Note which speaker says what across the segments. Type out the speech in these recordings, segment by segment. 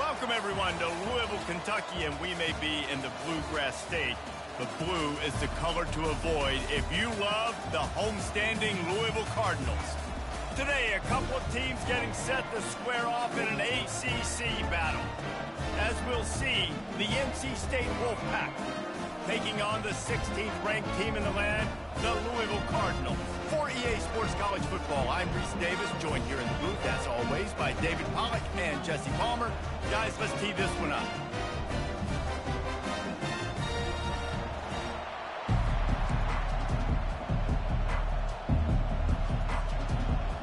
Speaker 1: Welcome, everyone, to Louisville, Kentucky, and we may be in the Bluegrass State, but blue is the color to avoid if you love the homestanding Louisville Cardinals. Today, a couple of teams getting set to square off in an ACC battle. As we'll see, the NC State Wolfpack taking on the 16th-ranked team in the land, the Louisville Cardinals. For EA Sports College Football, I'm Reese Davis, joined here in the booth, as always, by David Pollack and Jesse Palmer. Guys, let's tee this one up.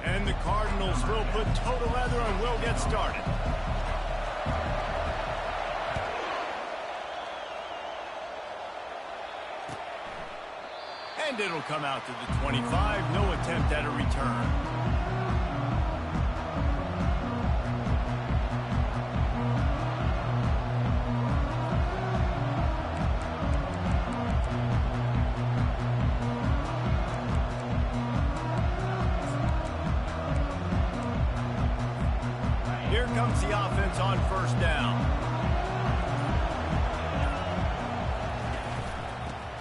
Speaker 1: And the Cardinals will put toe to leather and will get started. And it'll come out to the 25. No attempt at a return. Here comes the offense on first down.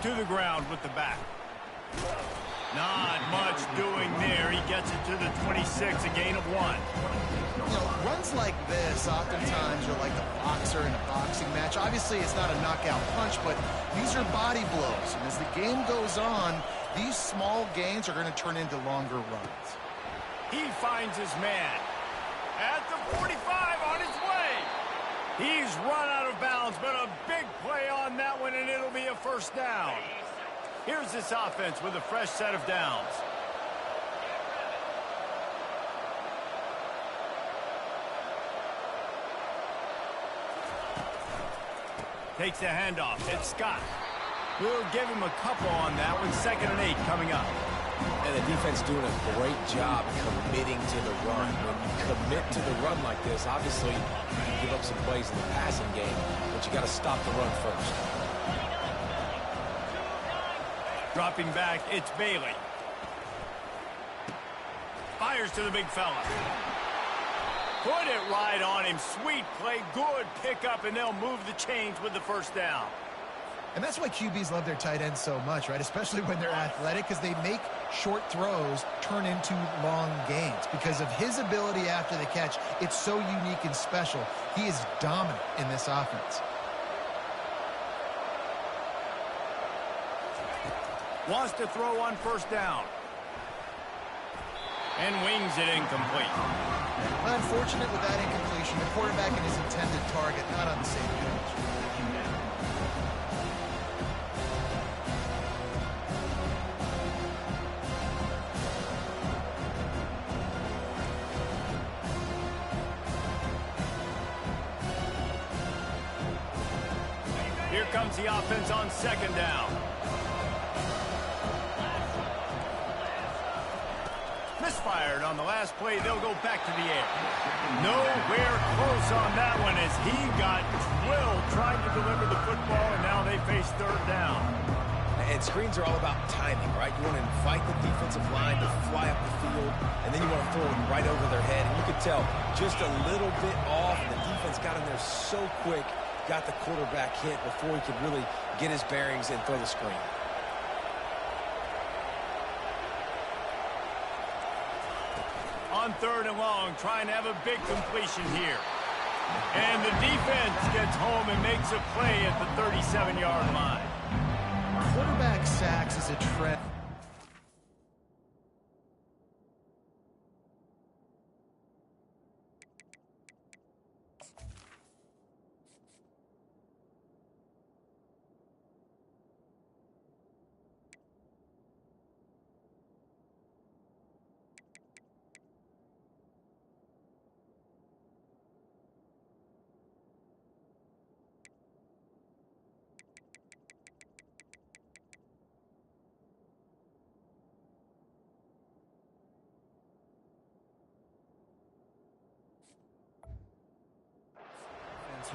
Speaker 1: To the ground with the back. Not much doing there. He gets it to the 26, a gain of 1.
Speaker 2: You know, runs like this, oftentimes you're like the boxer in a boxing match. Obviously, it's not a knockout punch, but these are body blows. And as the game goes on, these small gains are going to turn into longer runs.
Speaker 1: He finds his man. At the 45, on his way. He's run out of bounds, but a big play on that one, and it'll be a first down. Here's this offense with a fresh set of downs. Takes the handoff. It's Scott. We'll give him a couple on that one. 2nd and 8 coming up.
Speaker 3: And the defense doing a great job committing to the run. When you commit to the run like this, obviously you give up some plays in the passing game, but you got to stop the run first.
Speaker 1: Dropping back, it's Bailey. Fires to the big fella. Put it right on him. Sweet play, good pickup, and they'll move the chains with the first down.
Speaker 2: And that's why QBs love their tight ends so much, right? Especially when they're athletic, because they make short throws turn into long gains. Because of his ability after the catch, it's so unique and special. He is dominant in this offense.
Speaker 1: Wants to throw on first down. And wings it incomplete.
Speaker 2: Unfortunate with that incompletion. The quarterback and his intended target not on the same page.
Speaker 1: Here comes the offense on 2nd down. Misfired on the last play. They'll go back to the air. Nowhere close on that one as he got drilled trying to deliver the football, and now they face 3rd down.
Speaker 3: And screens are all about timing, right? You want to invite the defensive line to fly up the field, and then you want to throw it right over their head. And you can tell just a little bit off, and the defense got in there so quick, got the quarterback hit before he could really get his bearings and throw the screen.
Speaker 1: On 3rd and long, trying to have a big completion here. And the defense gets home and makes a play at the 37-yard line.
Speaker 2: Quarterback sacks is a trend.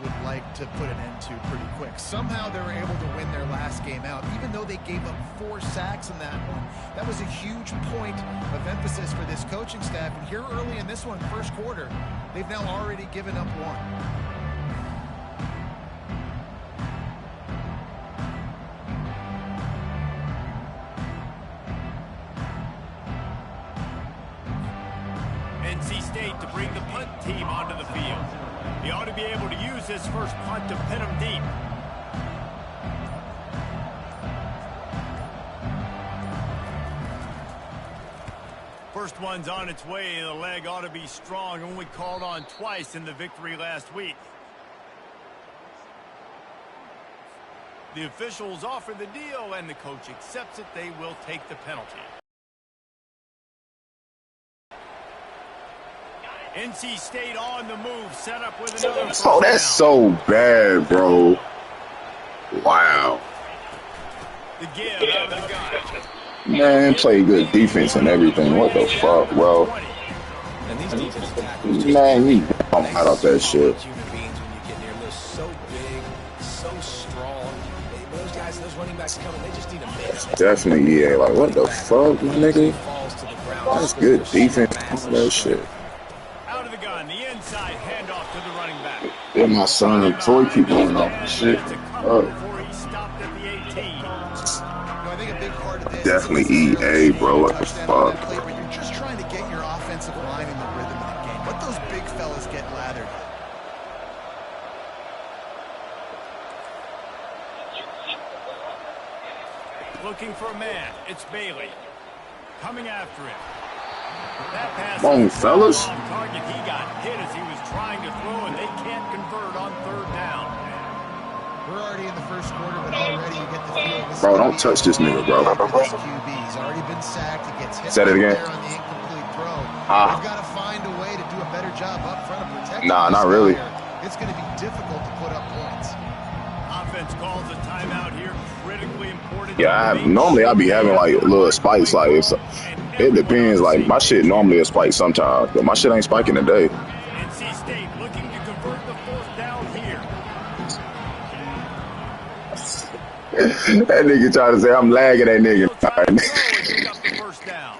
Speaker 2: Would like to put an end to pretty quick. Somehow they were able to win their last game out, even though they gave up 4 sacks in that one. That was a huge point of emphasis for this coaching staff. And here early in this one, first quarter, they've now already given up 1.
Speaker 1: State to bring the punt team onto the field. He ought to be able to use this first punt to pin him deep. First one's on its way. The leg ought to be strong. Only called on twice in the victory last week. The officials offer the deal, and the coach accepts it. They will take the penalty. NC State on the move, set up with another.
Speaker 4: Oh, that's so bad, bro. Wow.
Speaker 1: The give out of the gun.
Speaker 4: Man, play good defense and everything. What the fuck, bro?
Speaker 3: And these defensive tackles
Speaker 4: Man, you I'm out of that shit.
Speaker 3: Human beings when you get near, they're so big, so strong. Those guys, those running backs coming, they just need a minute.
Speaker 4: Definitely, yeah. Like, what the fuck, my nigga? That's good defense. All that shit.
Speaker 1: Out of the gun, the inside handoff to the running back.
Speaker 4: Yeah, my son, Troy, keep going off and shit.
Speaker 1: Before he stopped at the 18.
Speaker 2: I think a big part of this
Speaker 4: Definitely EA, bro. What the fuck?
Speaker 2: But you're just trying to get your offensive line in the rhythm of the game. Let those big fellas get lathered.
Speaker 1: Looking for a man. It's Bailey. Coming after him. That pass
Speaker 4: Come on, fellas.
Speaker 1: off target. He got hit as he was trying to throw, and they can't convert on third down.
Speaker 2: We're already in the first quarter, but already you get the feel.
Speaker 4: Bro, don't touch this nigga, bro.
Speaker 2: This QB, he's already been sacked. He gets hit
Speaker 4: Said it again.
Speaker 2: there on the incomplete throw.
Speaker 4: Ah.
Speaker 2: We've got to find a way to do a better job up front of protecting.
Speaker 4: Nah,
Speaker 2: this
Speaker 4: not really.
Speaker 2: player. It's going to be difficult to put up points.
Speaker 1: Offense calls a timeout here. Critically important.
Speaker 4: Yeah, normally I be having like little spikes. Like it depends. Like my shit normally a spike sometimes, but my shit ain't spiking today.
Speaker 1: NC State looking to convert the fourth down here.
Speaker 4: That nigga trying to say I'm lagging that nigga.
Speaker 1: First down.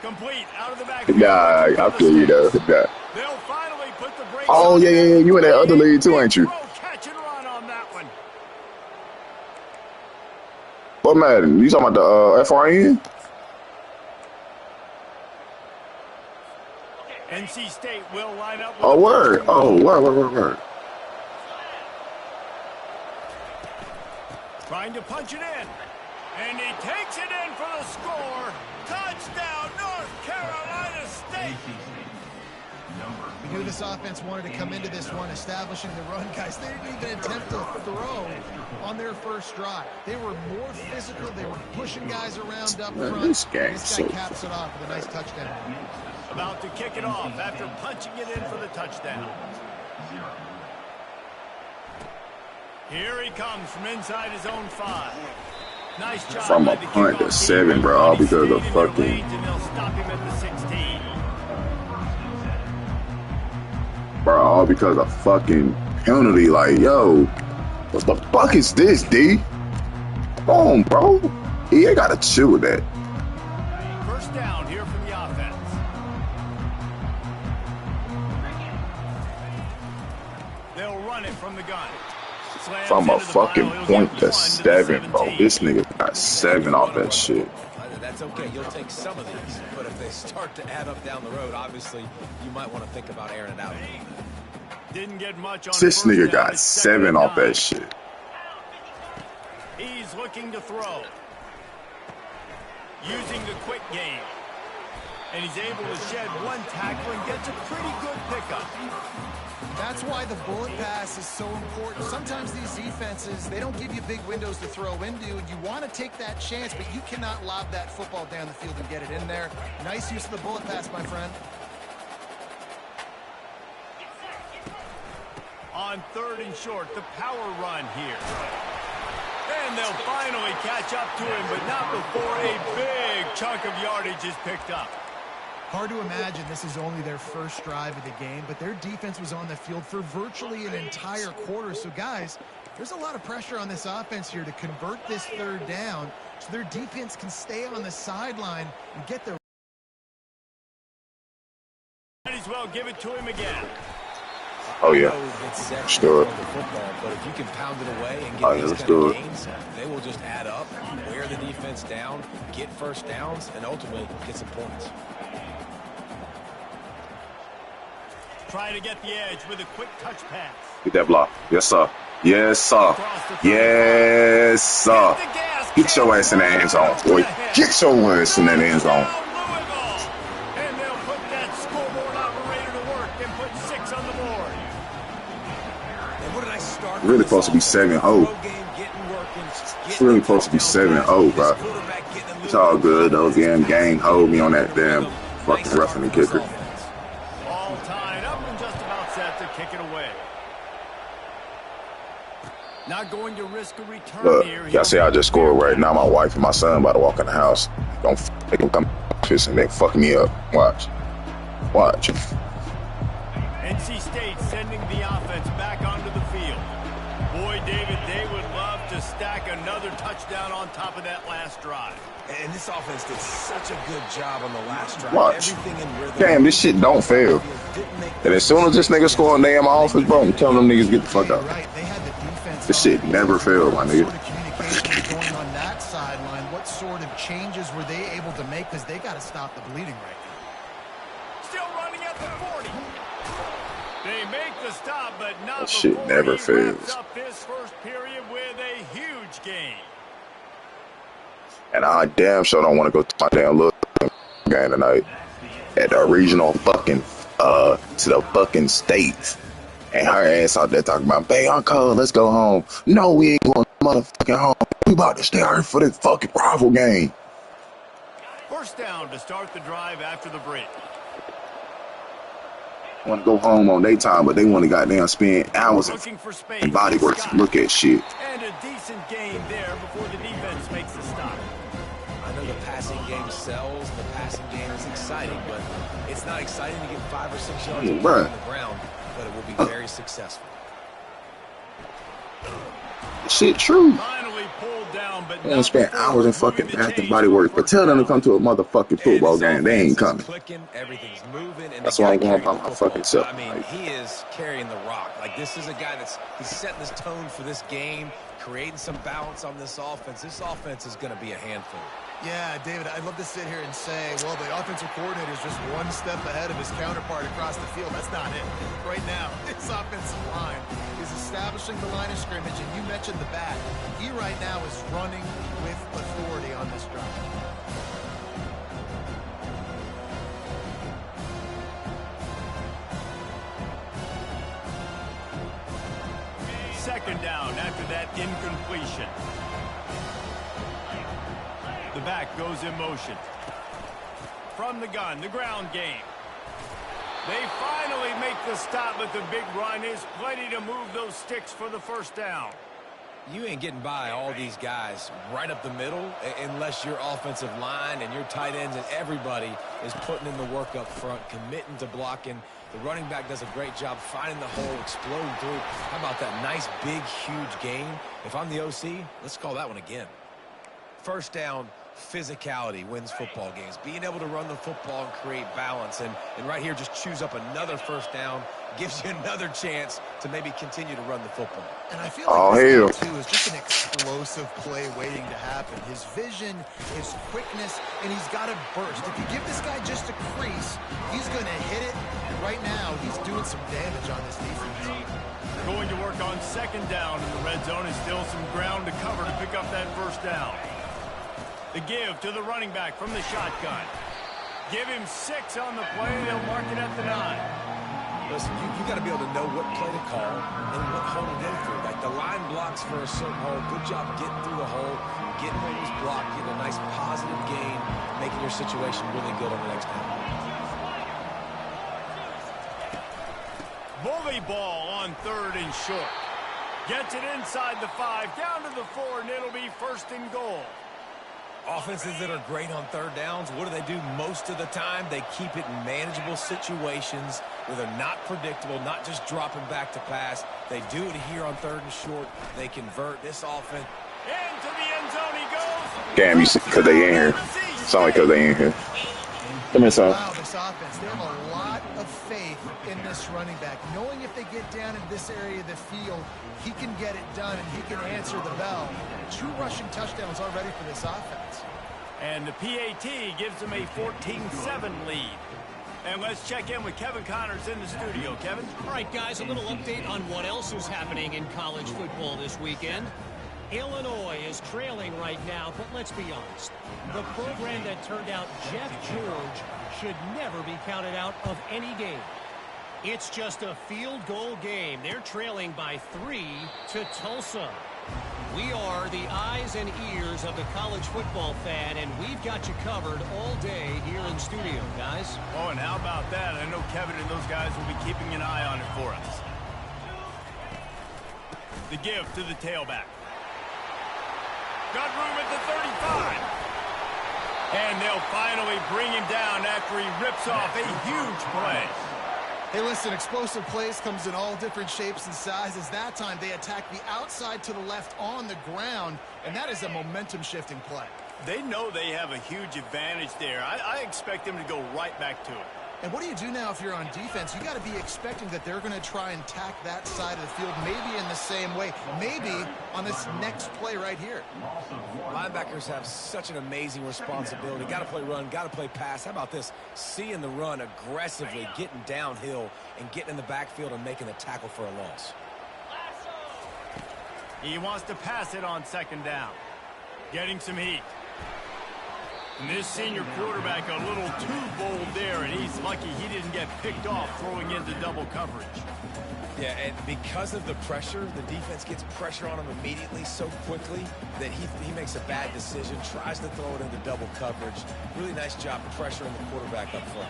Speaker 1: Complete out of the back.
Speaker 4: Nah, I feel you though. Nah.
Speaker 1: They'll finally put the brakes
Speaker 4: Oh
Speaker 1: on.
Speaker 4: yeah. You in that other league too, ain't you?
Speaker 1: Catch and run on that one.
Speaker 4: What Madden? You talking about the FRN?
Speaker 1: NC State will line up.
Speaker 4: Oh word. Oh word.
Speaker 1: Trying to punch it in. And he takes it in for the score. Touchdown, North Carolina State.
Speaker 2: We knew this offense wanted to come into this one establishing the run, guys. They didn't even attempt to throw on their first drive. They were more physical. They were pushing guys around up front.
Speaker 4: This guy
Speaker 2: caps it off with a nice touchdown.
Speaker 1: About to kick it off after punching it in for the touchdown. Here he comes from inside his own 5. Nice job.
Speaker 4: From a punt to 7, bro, all because of fucking.
Speaker 1: And they'll stop him at the 16.
Speaker 4: Bro, all because of fucking penalty. Like, yo, what the fuck is this, D? Come on, bro. He ain't gotta chill with that.
Speaker 1: First down here from the offense. They'll run it from the gun. Slams
Speaker 4: From a
Speaker 1: into the
Speaker 4: fucking
Speaker 1: pile. He'll
Speaker 4: point
Speaker 1: get
Speaker 4: to
Speaker 1: 1
Speaker 4: 7, bro.
Speaker 1: 17.
Speaker 4: This nigga got 7 off that shit.
Speaker 3: That's okay. You'll take some of these, but if they start to add up down the road, obviously you might want to think about airing it out.
Speaker 1: Didn't get much on
Speaker 4: This
Speaker 1: first
Speaker 4: nigga
Speaker 1: down.
Speaker 4: got
Speaker 1: It's
Speaker 4: 7 off
Speaker 1: 2nd
Speaker 4: that shit.
Speaker 1: He's looking to throw. Using the quick game. And he's able to shed 1 tackle and gets a pretty good pickup.
Speaker 2: That's why the bullet pass is so important. Sometimes these defenses, they don't give you big windows to throw into, and you want to take that chance, but you cannot lob that football down the field and get it in there. Nice use of the bullet pass, my friend.
Speaker 1: On 3rd and short, the power run here. And they'll finally catch up to him, but not before a big chunk of yardage is picked up.
Speaker 2: Hard to imagine this is only their first drive of the game, but their defense was on the field for virtually an entire quarter. So, guys, there's a lot of pressure on this offense here to convert this 3rd down so their defense can stay on the sideline and get their...
Speaker 1: Might as well give it to him again.
Speaker 4: Oh, yeah. Let's do it.
Speaker 3: But if you can pound it away and
Speaker 4: Oh,
Speaker 3: get
Speaker 4: yeah,
Speaker 3: these
Speaker 4: let's
Speaker 3: kind
Speaker 4: do
Speaker 3: of
Speaker 4: it.
Speaker 3: gains, they will just add up, wear the defense down, get first downs, and ultimately get some points.
Speaker 1: try to get the edge with a quick touch pass.
Speaker 4: Get that block. Yes, sir. Yes, sir. Yes, sir. Get your ass in the end zone, boy. Get your ass in that end zone.
Speaker 1: And they'll put that scoreboard operator to work and put 6 on the board.
Speaker 3: And what did I start?
Speaker 4: Really supposed to be 7-0. It's really supposed to be 7-0, bro. It's all good though. Damn gang hold me on that damn fucking roughing the kicker.
Speaker 1: All tied up and just about set to kick it away. Not going to risk a return
Speaker 4: Look,
Speaker 1: here.
Speaker 4: y'all see I just scored right now. My wife and my son about to walk in the house. Don't make them come piss and they fuck me up. Watch. Watch.
Speaker 1: NC State sending the offense back onto the field. Boy, David, they would love to stack another touchdown on top of that last drive.
Speaker 3: And this offense did such a good job on the last drive.
Speaker 4: Watch.
Speaker 3: Everything in rhythm.
Speaker 4: Damn, this shit don't fail. And as soon as this nigga score on damn offense, bro, I'm telling them niggas get the fuck out. This shit never failed, my nigga.
Speaker 2: Going on that sideline, what sort of changes were they able to make? Because they got to stop the bleeding right now.
Speaker 1: Still running at the 40. They make the stop, but not
Speaker 4: That shit
Speaker 1: before
Speaker 4: never
Speaker 1: he
Speaker 4: fails.
Speaker 1: wraps up this first period with a huge gain.
Speaker 4: And I damn sure don't want to go to my damn little game tonight at the regional fucking to the fucking states. And her ass out there talking about, babe, I'm cold, let's go home. No, we ain't going motherfucking home. We about to stay here for this fucking rival game.
Speaker 1: First down to start the drive after the break.
Speaker 4: Want to go home on their time, but they want to goddamn spend hours
Speaker 1: Looking for space.
Speaker 4: and body work to look at shit.
Speaker 1: And a decent gain there before the defense makes the stop.
Speaker 3: I know the passing game sells, the passing game is exciting, but it's not exciting to get 5 or 6 yards on the ground, but it will be very successful.
Speaker 4: Shit true.
Speaker 1: Finally pulled down, but
Speaker 4: They spend hours in fucking active body work, but tell them to come to a motherfucking football game. They ain't coming.
Speaker 3: Everything's moving, and
Speaker 4: That's why I'm going by my fucking self.
Speaker 3: I mean, he is carrying the rock. Like, this is a guy he's setting this tone for this game, creating some balance on this offense. This offense is going to be a handful.
Speaker 2: Yeah, David, I'd love to sit here and say, well, the offensive coordinator is just one step ahead of his counterpart across the field. That's not it. Right now, this offensive line is establishing the line of scrimmage, and you mentioned the back. He right now is running with authority on this drive.
Speaker 1: Second down after that incompletion. The back goes in motion. From the gun, the ground game. They finally make the stop, but the big run is plenty to move those sticks for the first down.
Speaker 3: You ain't getting by all these guys right up the middle unless your offensive line and your tight ends and everybody is putting in the work up front, committing to blocking. The running back does a great job finding the hole, exploding through. How about that nice, big, huge gain? If I'm the OC, let's call that one again. First down, physicality wins football games. Being able to run the football and create balance. And right here, just choose up another first down. Gives you another chance to maybe continue to run the football.
Speaker 2: And I feel like this too is just an explosive play waiting to happen. His vision, his quickness, and he's got a burst. If you give this guy just a crease, he's going to hit it. And right now, he's doing some damage on this defense.
Speaker 1: Going to work on second down in the red zone, and still some ground to cover to pick up that first down. The give to the running back from the shotgun. Give him 6 on the play. They'll mark it at the 9.
Speaker 3: Listen, you got to be able to know what play to call and what hole to go through. Like, the line blocks for a certain hole. Good job getting through the hole, getting what was blocked, getting a nice positive gain, making your situation really good on the next down.
Speaker 1: Bully ball on third and short. Gets it inside the 5, down to the 4, and it'll be first and goal.
Speaker 3: Offenses that are great on third downs, what do? Most of the time, they keep it in manageable situations where they're not predictable, not just dropping back to pass. They do it here on third and short. They convert this offense.
Speaker 1: Into the end zone he goes.
Speaker 4: Damn, you see, because they in here. Sound like because they in here. Come here, son.
Speaker 2: Wow, this offense, they have a lot of faith in this running back. Knowing if they get down in this area of the field, he can get it done and he can answer the bell. 2 rushing touchdowns already for this offense.
Speaker 1: And the PAT gives them a 14-7 lead. And let's check in with Kevin Connors in the studio. Kevin?
Speaker 5: All right, guys, a little update on what else is happening in college football this weekend. Illinois is trailing right now, but let's be honest. The program that turned out Jeff George should never be counted out of any game. It's just a field goal game. They're trailing by 3 to Tulsa. We are the eyes and ears of the college football fan, and we've got you covered all day here in studio, guys.
Speaker 1: Oh, and how about that? I know Kevin and those guys will be keeping an eye on it for us. The give to the tailback. Got room at the 35. And they'll finally bring him down after he rips off a huge play.
Speaker 2: Hey, listen, explosive plays comes in all different shapes and sizes. That time, they attack the outside to the left on the ground, and that is a momentum-shifting play.
Speaker 1: They know they have a huge advantage there. I expect them to go right back to it.
Speaker 2: And what do you do now if you're on defense? You got to be expecting that they're going to try and attack that side of the field, maybe in the same way, maybe on this next play right here.
Speaker 3: Linebackers have such an amazing responsibility. Got to play run, got to play pass. How about this? Seeing the run aggressively, getting downhill, and getting in the backfield and making the tackle for a loss.
Speaker 1: He wants to pass it on second down. Getting some heat. And this senior quarterback a little too bold there, and he's lucky he didn't get picked off throwing into double coverage.
Speaker 3: Yeah, and because of the pressure, the defense gets pressure on him immediately so quickly that he makes a bad decision, tries to throw it into double coverage. Really nice job pressuring the quarterback up front.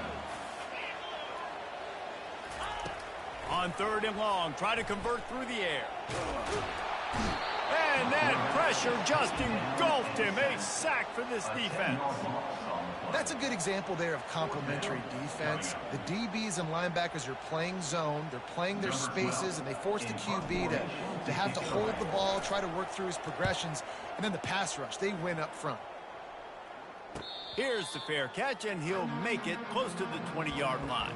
Speaker 1: On 3rd and long, try to convert through the air. And that pressure just engulfed him. A sack for this defense.
Speaker 2: That's a good example there of complementary defense. The DBs and linebackers are playing zone. They're playing their spaces, and they force the QB to have to hold the ball, try to work through his progressions. And then the pass rush, they win up front.
Speaker 1: Here's the fair catch, and he'll make it close to the 20-yard line.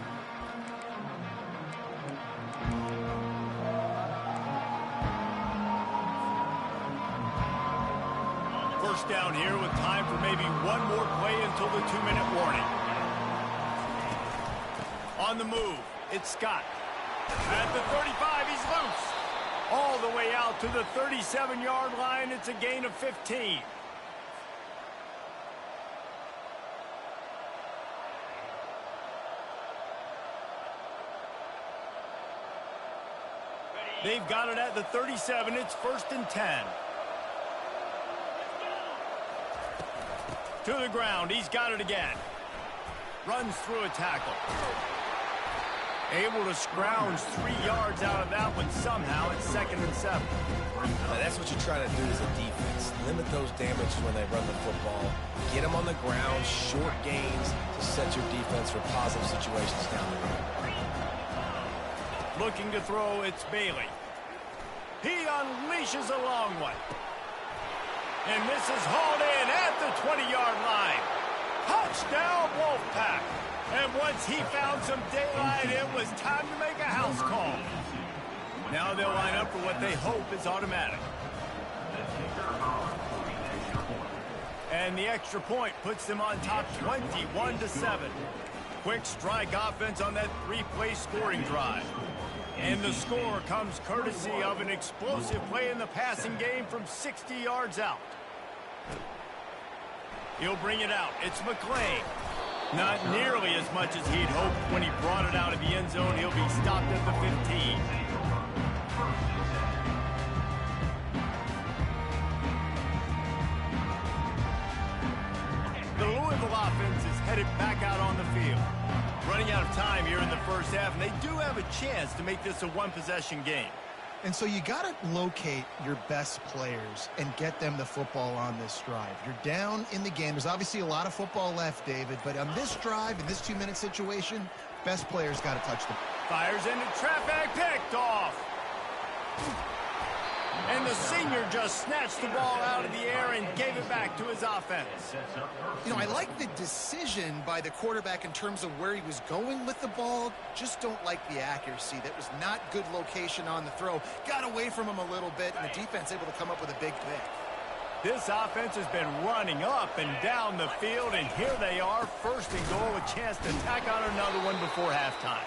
Speaker 1: First down here with time for maybe one more play until the 2-minute warning. On the move, it's Scott. At the 35, he's loose. All the way out to the 37-yard line, it's a gain of 15. They've got it at the 37. It's 1st and 10. To the ground. He's got it again. Runs through a tackle. Able to scrounge 3 yards out of that one somehow. It's 2nd and 7.
Speaker 3: Now, that's what you're trying to do as a defense. Limit those damages when they run the football. Get them on the ground, short gains to set your defense for positive situations down the road.
Speaker 1: Looking to throw, it's Bailey. He unleashes a long one. And this is hauled in at the 20-yard line. Touchdown, Wolfpack. And once he found some daylight, it was time to make a house call. Now they'll line up for what they hope is automatic. And the extra point puts them on top 21-7. Quick strike offense on that 3-play scoring drive. And the score comes courtesy of an explosive play in the passing game from 60 yards out. He'll bring it out. It's McClain. Not nearly as much as he'd hoped when he brought it out of the end zone. He'll be stopped at the 15. The Louisville offense is headed back out on the field. Running out of time here in the first half, and they do have a chance to make this a one-possession game.
Speaker 2: And so you got to locate your best players and get them the football on this drive. You're down in the game. There's obviously a lot of football left, David, but on this drive, in this 2-minute situation, best players got to touch the ball.
Speaker 1: Fires into traffic, picked off. And the senior just snatched the ball out of the air and gave it back to his offense.
Speaker 2: You know, I like the decision by the quarterback in terms of where he was going with the ball. Just don't like the accuracy. That was not good location on the throw. Got away from him a little bit, and the defense able to come up with a big pick.
Speaker 1: This offense has been running up and down the field, and here they are, first and goal, a chance to tack on another one before halftime.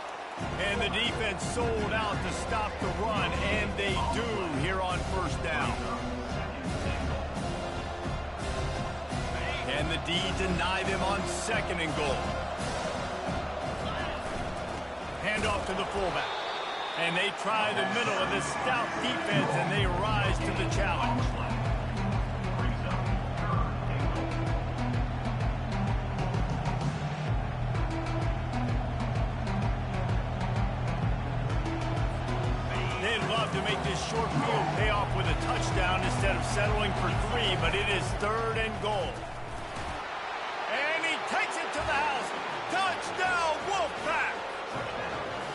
Speaker 1: And the defense sold out to stop the run, and they do here on first down. And the D deny them on second and goal. Hand off to the fullback. And they try the middle of this stout defense, and they rise to the challenge. They'd love to make this short field pay off with a touchdown instead of settling for 3, but it is third and goal. And he takes it to the house. Touchdown, Wolfpack!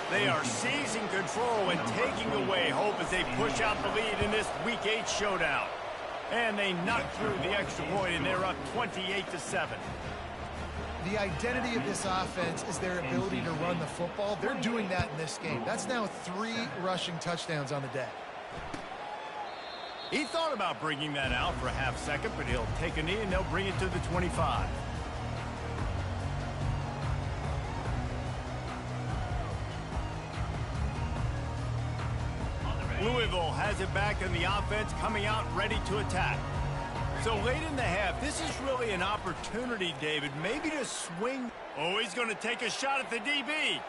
Speaker 1: They are seizing control and taking away hope as they push out the lead in this Week 8 showdown. And they knock through the extra point, and they're up 28-7.
Speaker 2: The identity of this offense is their ability to run the football. They're doing that in this game. That's now 3 rushing touchdowns on the day.
Speaker 1: He thought about bringing that out for a half second, but he'll take a knee and they'll bring it to the 25. Louisville has it back in the offense, coming out ready to attack. So late in the half, this is really an opportunity, David, maybe to swing. Oh, he's going to take a shot at the DB.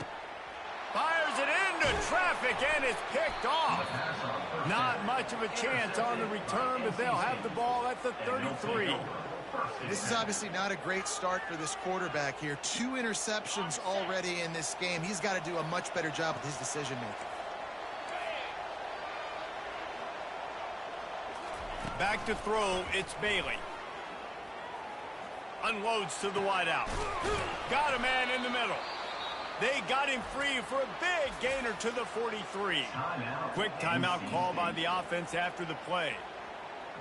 Speaker 1: Fires it into traffic, and it's picked off. Not much of a chance on the return, but they'll have the ball at the 33.
Speaker 2: This is obviously not a great start for this quarterback here. 2 interceptions already in this game. He's got to do a much better job with his decision-making.
Speaker 1: Back to throw, it's Bailey. Unloads to the wideout. Got a man in the middle. They got him free for a big gainer to the 43. Quick timeout call by the offense after the play.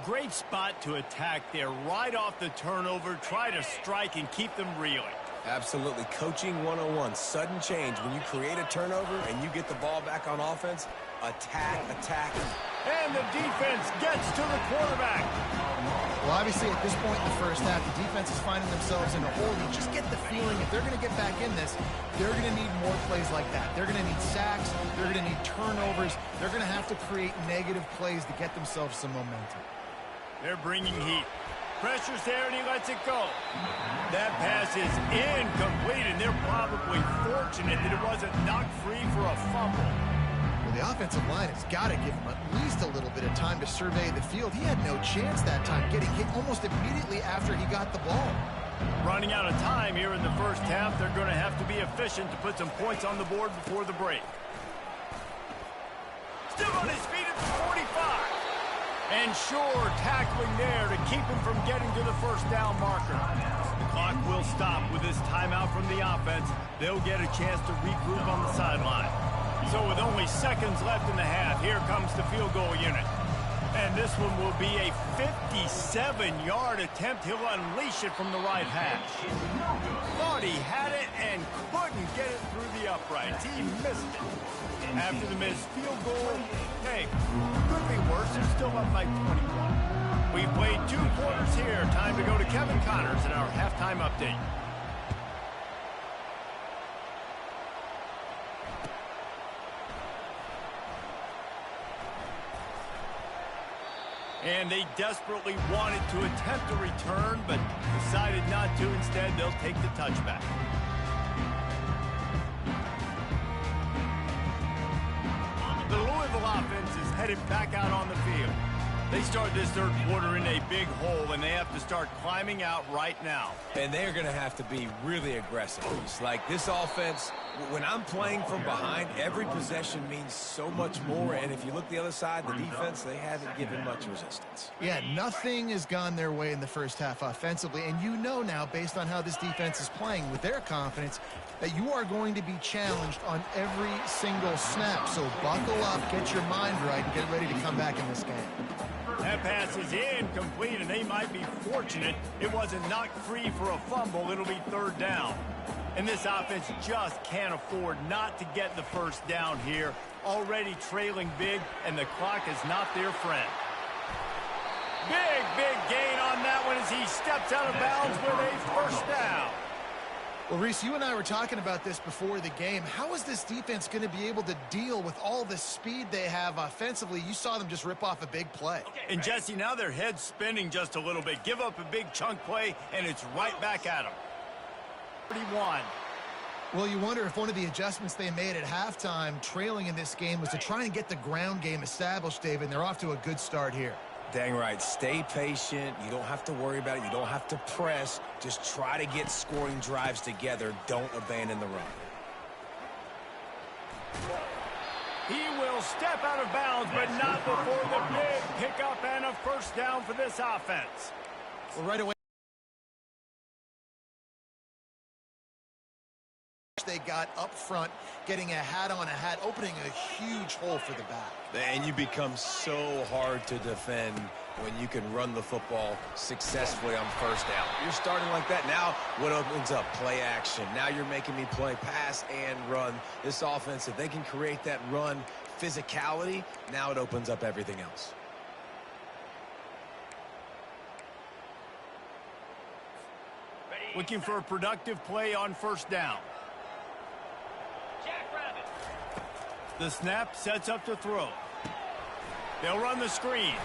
Speaker 1: Great spot to attack there right off the turnover. Try to strike and keep them reeling.
Speaker 3: Absolutely. Coaching 101. Sudden change. When you create a turnover and you get the ball back on offense, attack.
Speaker 1: And the defense gets to the quarterback.
Speaker 2: Well, obviously, at this point in the first half, the defense is finding themselves in a hole. You just get the feeling if they're going to get back in this, they're going to need more plays like that. They're going to need sacks. They're going to need turnovers. They're going to have to create negative plays to get themselves some momentum.
Speaker 1: They're bringing heat. Pressure's there, and he lets it go. That pass is incomplete, and they're probably fortunate that it wasn't knocked free for a fumble.
Speaker 2: The offensive line has got to give him at least a little bit of time to survey the field. He had no chance that time, getting hit almost immediately after he got the ball.
Speaker 1: Running out of time here in the first half, they're going to have to be efficient to put some points on the board before the break. Still on his feet at the 45. And sure, tackling there to keep him from getting to the first down marker. The clock will stop with this timeout from the offense. They'll get a chance to regroup on the sideline. So with only seconds left in the half, here comes the field goal unit. And this one will be a 57-yard attempt. He'll unleash it from the right hash. Thought he had it and couldn't get it through the uprights. He missed it. After the missed field goal, hey, could be worse. They're still up by 21. We've played 2 quarters here. Time to go to Kevin Connors in our halftime update. And they desperately wanted to attempt a return, but decided not to. Instead, they'll take the touchback. The Louisville offense is headed back out on the field. They start this third quarter in a big hole, and they have to start climbing out right now.
Speaker 3: And they're going to have to be really aggressive. It's like this offense, when I'm playing from behind, every possession means so much more. And if you look the other side, the defense, they haven't given much resistance.
Speaker 2: Yeah, nothing has gone their way in the first half offensively. And you know now, based on how this defense is playing with their confidence, that you are going to be challenged on every single snap. So buckle up, get your mind right, and get ready to come back in this game.
Speaker 1: That pass is incomplete, and they might be fortunate it wasn't knocked free for a fumble. It'll be third down. And this offense just can't afford not to get the first down here. Already trailing big, and the clock is not their friend. Big gain on that one as he steps out of bounds with a first down.
Speaker 2: Well, Reese, you and I were talking about this before the game. How is this defense going to be able to deal with all the speed they have offensively? You saw them just rip off a big play.
Speaker 1: And, Jesse, now their head's spinning just a little bit. Give up a big chunk play, and it's right back at them. 31.
Speaker 2: Well, you wonder if one of the adjustments they made at halftime, trailing in this game, was to try and get the ground game established, David, and they're off to a good start here.
Speaker 3: Dang right. Stay patient. You don't have to worry about it. You don't have to press. Just try to get scoring drives together. Don't abandon the run.
Speaker 1: He will step out of bounds, but not before the big pickup and a first down for this offense.
Speaker 2: Well, right away, they got up front, getting a hat on a hat, opening a huge hole for the back.
Speaker 3: And you become so hard to defend when you can run the football successfully on first down. You're starting like that. Now what opens up? Play action. Now you're making me play pass and run. This offense, if they can create that run physicality, now it opens up everything else.
Speaker 1: Looking for a productive play on first down. The snap sets up to throw. They'll run the screen.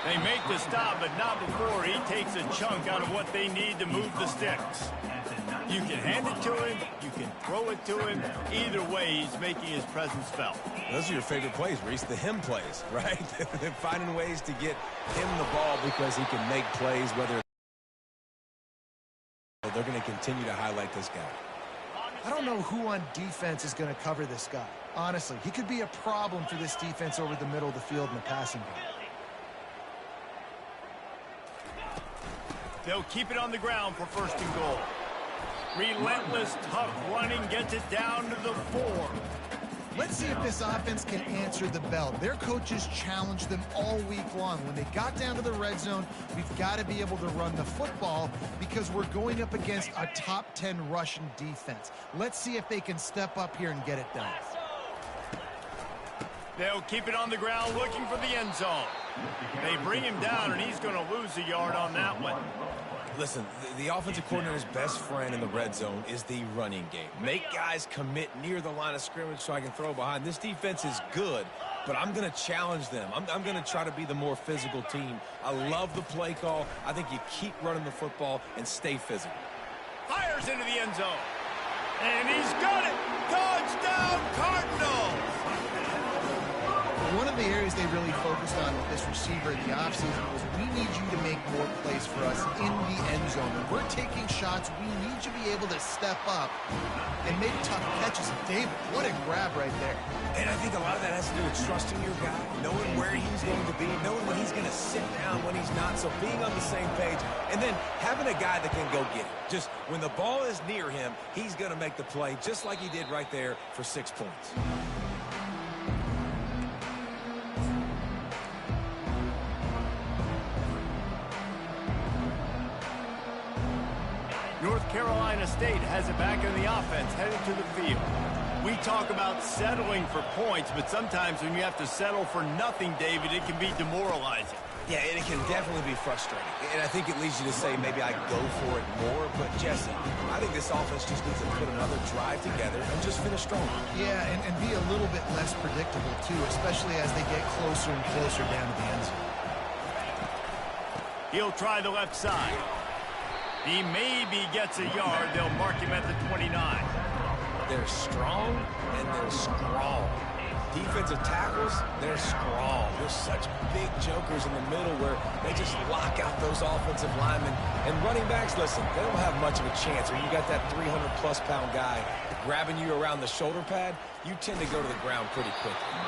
Speaker 1: They make the stop, but not before he takes a chunk out of what they need to move the sticks. You can hand it to him. You can throw it to him. Either way, he's making his presence felt.
Speaker 3: Those are your favorite plays, Reese, the him plays, right? Finding ways to get him the ball because he can make plays, whether they're going to continue to highlight this guy.
Speaker 2: I don't know who on defense is going to cover this guy. Honestly, he could be a problem for this defense over the middle of the field in the passing game.
Speaker 1: They'll keep it on the ground for first and goal. Relentless, tough running gets it down to the 4.
Speaker 2: Let's see if this offense can answer the bell. Their coaches challenged them all week long. When they got down to the red zone, we've got to be able to run the football because we're going up against a top 10 Russian defense. Let's see if they can step up here and get it done.
Speaker 1: They'll keep it on the ground looking for the end zone. They bring him down, and he's going to lose a yard on that one.
Speaker 3: Listen, the offensive coordinator's best friend in the red zone is the running game. Make guys commit near the line of scrimmage so I can throw behind. This defense is good, but I'm going to challenge them. I'm going to try to be the more physical team. I love the play call. I think you keep running the football and stay physical.
Speaker 1: Fires into the end zone. And he's got it. Touchdown, Cardinals.
Speaker 2: One of the areas they really focused on with this receiver in the offseason was we need you to make more plays for us in the end zone. When we're taking shots, we need you to be able to step up and make tough catches. David, what a grab right there.
Speaker 3: And I think a lot of that has to do with trusting your guy, knowing where he's going to be, knowing when he's going to sit down, when he's not. So being on the same page, and then having a guy that can go get it. Just when the ball is near him, he's going to make the play just like he did right there for 6 points.
Speaker 1: North Carolina State has it back in the offense, headed to the field. We talk about settling for points, but sometimes when you have to settle for nothing, David, it can be demoralizing.
Speaker 3: Yeah, and it can definitely be frustrating. And I think it leads you to say maybe I go for it more. But, Jesse, I think this offense just needs to put another drive together and just finish strong.
Speaker 2: Yeah, and be a little bit less predictable, too, especially as they get closer and closer down to the end zone.
Speaker 1: He'll try the left side. He maybe gets a yard. They'll mark him at the 29.
Speaker 3: They're strong and they're strong. Defensive tackles, they're strong. They're such big jokers in the middle where they just lock out those offensive linemen. And running backs, listen, they don't have much of a chance. When you got that 300-plus pound guy grabbing you around the shoulder pad, you tend to go to the ground pretty quickly.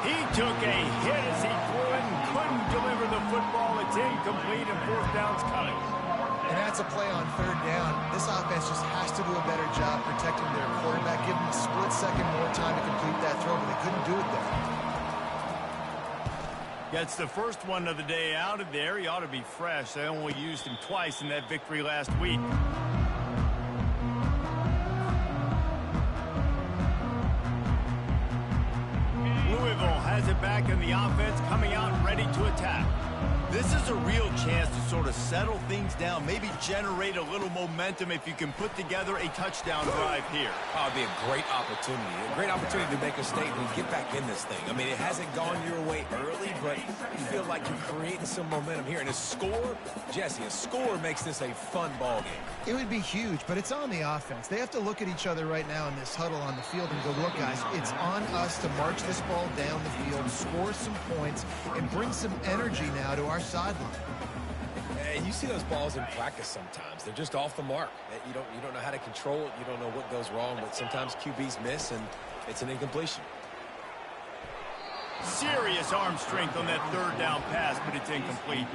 Speaker 1: He took a hit as he threw it and couldn't deliver the football. It's incomplete and fourth down's coming.
Speaker 2: And that's a play on third down. This offense just has to do a better job protecting their quarterback. Give them a split second more time to complete that throw, but they couldn't do it there.
Speaker 1: Gets the first one of the day out of there. He ought to be fresh. They only used him twice in that victory last week. Louisville has it back in the offense, coming out ready ready to attack. This is a real chance to sort of settle things down, maybe generate a little momentum if you can put together a touchdown drive here.
Speaker 3: Oh, it'd be a great opportunity to make a statement and get back in this thing. I mean, it hasn't gone your way early, but you feel like you're creating some momentum here. And a score, Jesse, a score makes this a fun ball game.
Speaker 2: It would be huge, but it's on the offense. They have to look at each other right now in this huddle on the field and go, look, guys, it's on us to march this ball down the field, score some points, and bring some energy now to our sideline.
Speaker 3: And you see those balls in practice sometimes. They're just off the mark. You don't know how to control it. You don't know what goes wrong, but sometimes QBs miss, and it's an incompletion.
Speaker 1: Serious arm strength on that third down pass, but it's incomplete.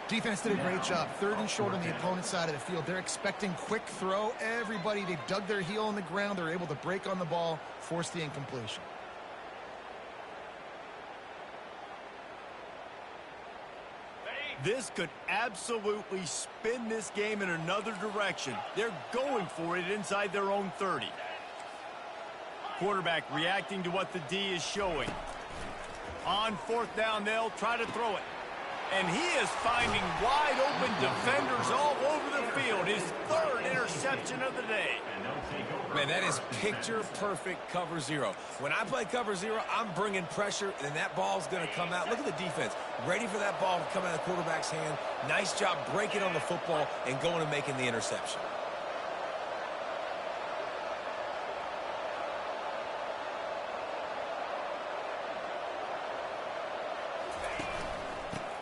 Speaker 2: Defense did a great job. 3rd and short on the opponent's side of the field. They're expecting quick throw. Everybody, they dug their heel on the ground. They're able to break on the ball, force the incompletion.
Speaker 1: This could absolutely spin this game in another direction. They're going for it inside their own 30. Quarterback reacting to what the D is showing. On 4th down, they'll try to throw it. And he is finding wide-open defenders all over the field. His 3rd interception of the day.
Speaker 3: Man, that is picture-perfect cover zero. When I play cover zero, I'm bringing pressure, and that ball's going to come out. Look at the defense. Ready for that ball to come out of the quarterback's hand. Nice job breaking on the football and going and making the interception.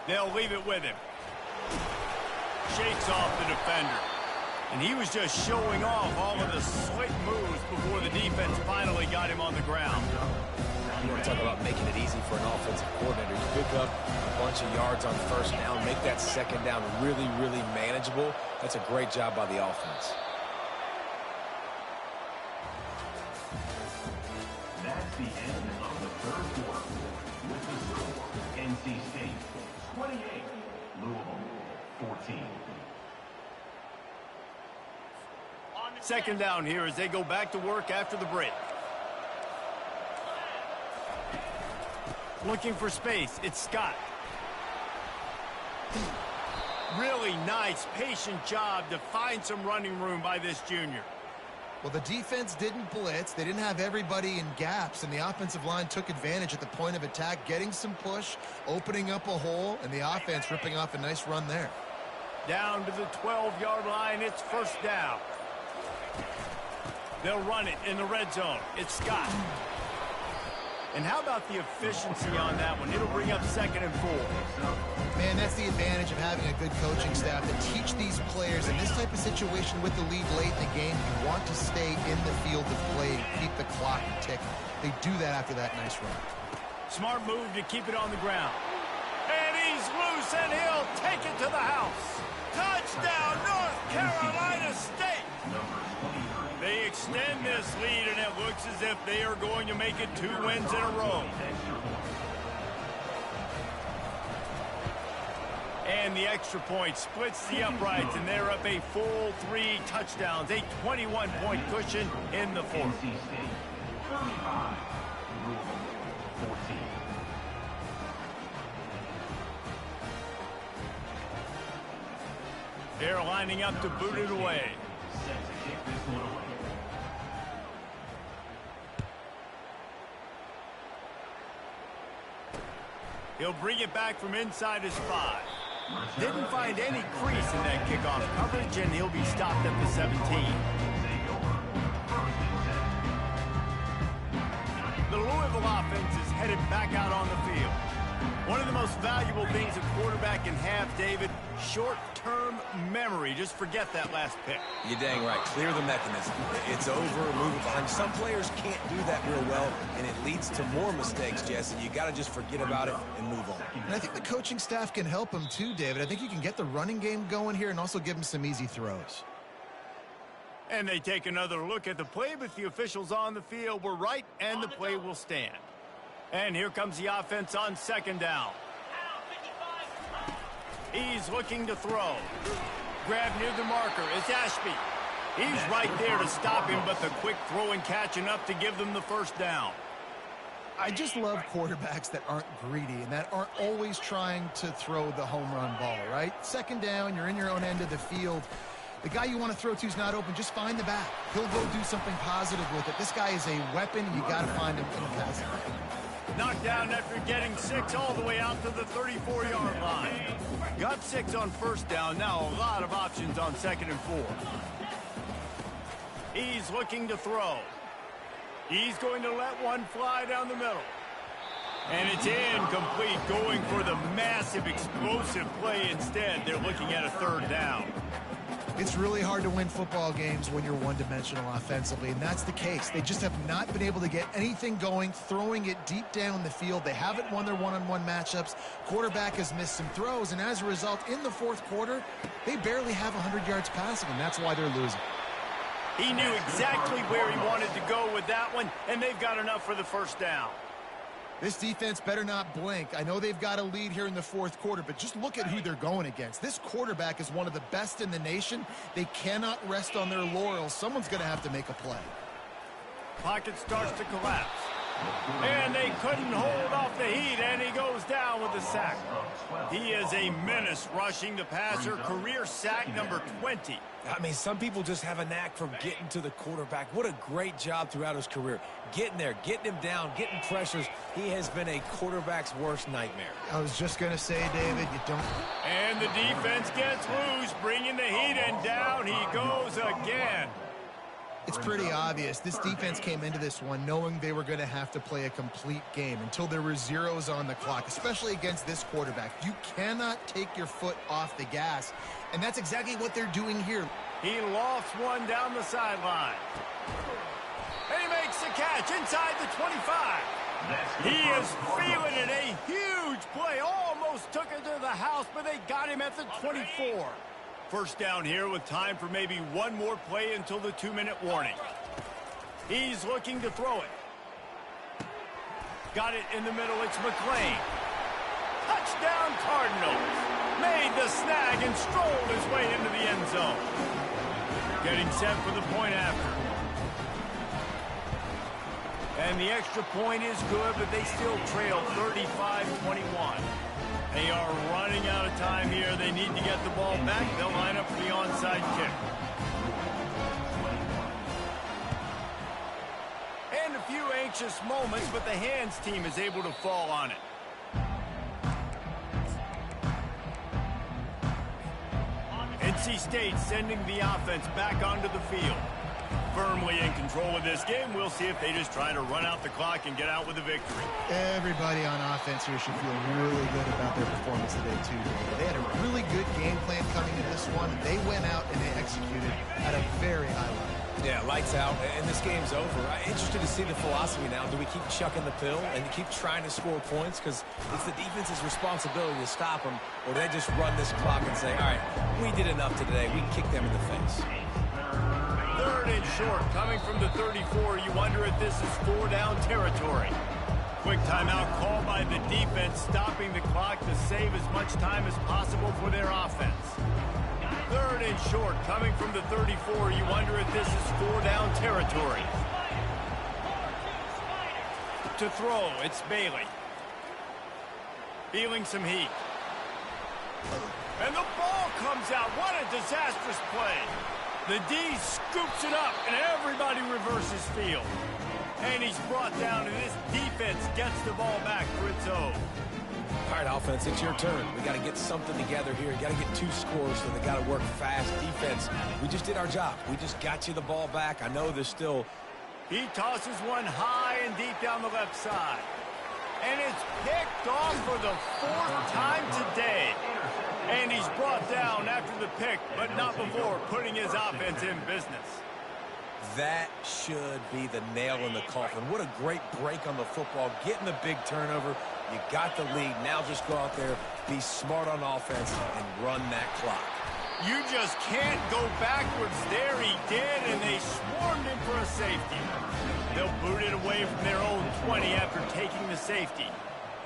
Speaker 1: They'll leave it with him. Shakes off the defender. And he was just showing off all of the slick moves before the defense finally got him on the ground.
Speaker 3: You want to talk about making it easy for an offensive coordinator. You pick up a bunch of yards on 1st down, make that 2nd down really, really manageable. That's a great job by the offense.
Speaker 6: That's the end of the 3rd quarter. With the score, NC State 28, Louisville 14.
Speaker 1: 2nd down here as they go back to work after the break. Looking for space, it's Scott. Really nice, patient job to find some running room by this junior.
Speaker 2: Well, the defense didn't blitz. They didn't have everybody in gaps, and the offensive line took advantage at the point of attack, getting some push, opening up a hole, and the offense ripping off a nice run there.
Speaker 1: Down to the 12-yard line, it's 1st down. They'll run it in the red zone. It's Scott. And how about the efficiency on that one? It'll bring up 2nd and 4.
Speaker 2: Man, that's the advantage of having a good coaching staff to teach these players in this type of situation with the lead late in the game. You want to stay in the field of play and keep the clock ticking. They do that after that nice run.
Speaker 1: Smart move to keep it on the ground. And he's loose, and he'll take it to the house. Touchdown, North Carolina State. They extend this lead, and it looks as if they are going to make it 2 wins in a row. And the extra point splits the uprights, and they're up a full 3 touchdowns, a 21-point cushion in the 4th.
Speaker 6: NC State 35, Louisville 14.
Speaker 1: They're lining up to boot it away.
Speaker 6: Set to kick this one away.
Speaker 1: He'll bring it back from inside his 5. Didn't find any crease in that kickoff coverage, and he'll be stopped at the 17. The Louisville offense is headed back out on the field. One of the most valuable things a quarterback can have, David, short-term memory. Just forget that last pick.
Speaker 3: You're dang right. Clear the mechanism. It's over, move it behind. Some players can't do that real well, and it leads to more mistakes, Jesse. You got to just forget about it and move on.
Speaker 2: And I think the coaching staff can help him too, David. I think you can get the running game going here and also give him some easy throws.
Speaker 1: And they take another look at the play, but the officials on the field were right, and the play will stand. And here comes the offense on 2nd down. He's looking to throw. Grab near the marker. It's Ashby. He's right there to stop him, but the quick throw and catch enough to give them the 1st down.
Speaker 2: I just love quarterbacks that aren't greedy and that aren't always trying to throw the home run ball, right? Second down, you're in your own end of the field. The guy you want to throw to is not open. Just find the back. He'll go do something positive with it. This guy is a weapon. You got to find him in the passing game.
Speaker 1: Knocked down after getting 6 all the way out to the 34-yard line. Got 6 on first down. Now a lot of options on 2nd and 4. He's looking to throw. He's going to let one fly down the middle. And it's incomplete, going for the massive explosive play instead. They're looking at a 3rd down.
Speaker 2: It's really hard to win football games when you're one-dimensional offensively, and that's the case. They just have not been able to get anything going, throwing it deep down the field. They haven't won their one-on-one matchups. Quarterback has missed some throws, and as a result, in the 4th quarter, they barely have 100 yards passing, and that's why they're losing.
Speaker 1: He knew exactly where he wanted to go with that one, and they've got enough for the 1st down.
Speaker 2: This defense better not blink. I know they've got a lead here in the 4th quarter, but just look at who they're going against. This quarterback is one of the best in the nation. They cannot rest on their laurels. Someone's going to have to make a play.
Speaker 1: Pocket starts to collapse. And they couldn't hold off the heat, and he goes down with a sack. He is a menace rushing the passer. Career sack number 20.
Speaker 3: I mean, some people just have a knack for getting to the quarterback. What a great job throughout his career. Getting there, getting him down, getting pressures. He has been a quarterback's worst nightmare.
Speaker 2: I was just going to say, David, you don't...
Speaker 1: And the defense gets loose, bringing the heat, and down he goes again.
Speaker 2: It's pretty obvious. This defense came into this one knowing they were going to have to play a complete game until there were zeros on the clock, especially against this quarterback. You cannot take your foot off the gas, and that's exactly what they're doing here.
Speaker 1: He lofts one down the sideline. And he makes the catch inside the 25. He is feeling it. A huge play. Almost took it to the house, but they got him at the 24. 1st down here with time for maybe one more play until the 2-minute warning. He's looking to throw it. Got it in the middle. It's McLean. Touchdown Cardinals. Made the snag and strolled his way into the end zone. Getting set for the point after. And the extra point is good, but they still trail 35-21. They are running out of time here. They need to get the ball back. They'll line up for the onside kick. And a few anxious moments, but the hands team is able to fall on it. NC State sending the offense back onto the field. Firmly in control of this game. We'll see if they just try to run out the clock and get out with a victory.
Speaker 2: Everybody on offense here should feel really good about their performance today, too. They had a really good game plan coming into this one. They went out and they executed at a very high level.
Speaker 3: Yeah, lights out, and this game's over. I'm interested to see the philosophy now. Do we keep chucking the pill and keep trying to score points? Because it's the defense's responsibility to stop them, or do they just run this clock and say, all right, we did enough today. We can kick them in the face.
Speaker 1: 3rd and short, coming from the 34. You wonder if this is 4-down territory. Quick timeout called by the defense, stopping the clock to save as much time as possible for their offense. 3rd and short, coming from the 34. You wonder if this is 4-down territory. To throw, it's Bailey. Feeling some heat. And the ball comes out. What a disastrous play. The D scoops it up, and everybody reverses field. And he's brought down, and this defense gets the ball back for its own.
Speaker 3: All right, offense, it's your turn. We got to get something together here. You got to get 2 scores, so they got to work fast. Defense, we just did our job. We just got you the ball back. I know there's still...
Speaker 1: He tosses one high and deep down the left side. And it's picked off for the 4th time today. And he's brought down after the pick, but not before putting his offense in business.
Speaker 3: That should be the nail in the coffin. What a great break on the football. Getting the big turnover. You got the lead. Now just go out there, be smart on offense, and run that clock.
Speaker 1: You just can't go backwards. There he did, and they swarmed him for a safety. They'll boot it away from their own 20 after taking the safety.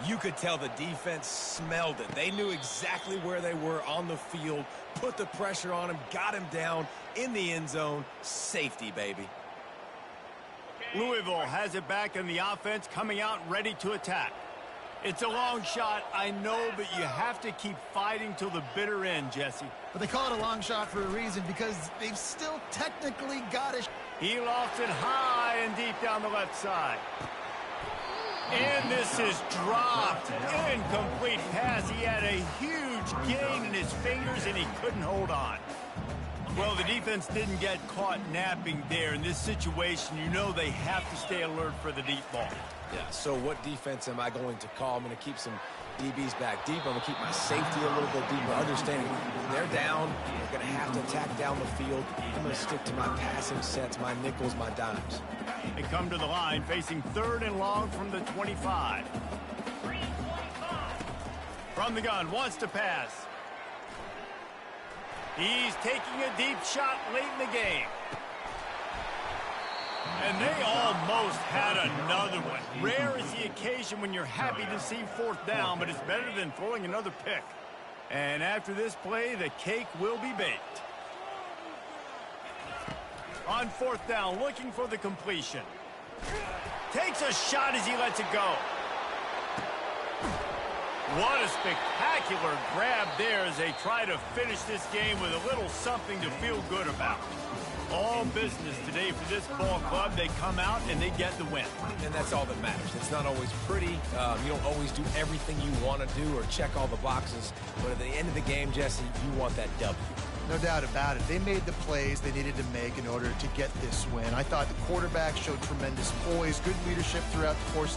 Speaker 3: You could tell the defense smelled it. They knew exactly where they were on the field, put the pressure on him, got him down in the end zone. Safety, baby.
Speaker 1: Louisville has it back in the offense, coming out ready to attack. It's a long shot, I know, but you have to keep fighting till the bitter end, Jesse.
Speaker 2: But they call it a long shot for a reason, because they've still technically got it.
Speaker 1: He lofts it high and deep down the left side. And this is dropped. Incomplete pass. He had a huge gain in his fingers, and he couldn't hold on. Well, the defense didn't get caught napping there. In this situation, you know they have to stay alert for the deep ball.
Speaker 3: Yeah, so what defense am I going to call? I'm going to keep some DBs back deep. I'm going to keep my safety a little bit deeper, understanding they're down. They're going to have to attack down the field. I'm going to stick to my passing sets, my nickels, my dimes.
Speaker 1: They come to the line, facing 3rd and long from the 25. From the gun, wants to pass. He's taking a deep shot late in the game. And they almost had another one. Rare is the occasion when you're happy to see 4th down, but it's better than throwing another pick. And after this play, the cake will be baked. On 4th down, looking for the completion. Takes a shot as he lets it go. What a spectacular grab there as they try to finish this game with a little something to feel good about. All business today for this ball club. They come out and they get the win.
Speaker 3: And that's all that matters. It's not always pretty. You don't always do everything you want to do or check all the boxes. But at the end of the game, Jesse, you want that W.
Speaker 2: No doubt about it. They made the plays they needed to make in order to get this win. I thought the quarterback showed tremendous poise, good leadership throughout the course